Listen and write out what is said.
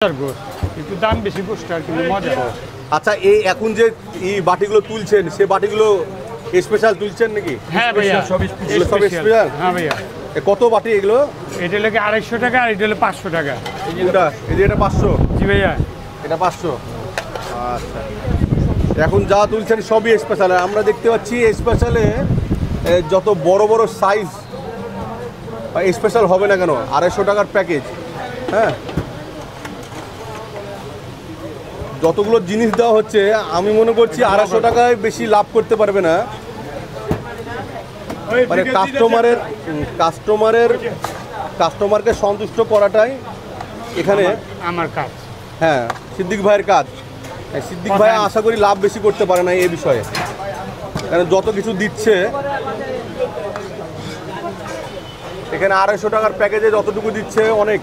একটু দাম বেশি গোষ্ঠ আর কিন্তু মজা। আচ্ছা, এই এখন যে এই বাটিগুলো তুলছেন সে বাটিগুলো স্পেশাল তুলছেন নাকি? হ্যাঁ ভাইয়া, সব স্পেশাল। হ্যাঁ ভাইয়া। কত বাটি এগুলো? এটা লাগে 250 টাকা আর এটা হলো 500 টাকা। এটা এটা 500? জি ভাইয়া, এটা 500। আচ্ছা, এখন যা তুলছেন সবই স্পেশাল। আমরা দেখতে পাচ্ছি স্পেশালে যত বড় বড় সাইজ স্পেশাল হবে না কেন 250 টাকার প্যাকেজ। হ্যাঁ, যতগুলো জিনিস দেওয়া হচ্ছে আমি মনে করছি 250 টাকায় বেশি লাভ করতে পারবে না। মানে কাস্টমারকে সন্তুষ্ট করাটাই এখানে আমার কাজ। হ্যাঁ, সিদ্দিক ভাইয়ের কাজ। সিদ্দিক ভাই আশা করি লাভ বেশি করতে পারে না এই বিষয়ে, কারণ যত কিছু দিচ্ছে এখানে 250 টাকার প্যাকেজে যতটুকু দিচ্ছে অনেক।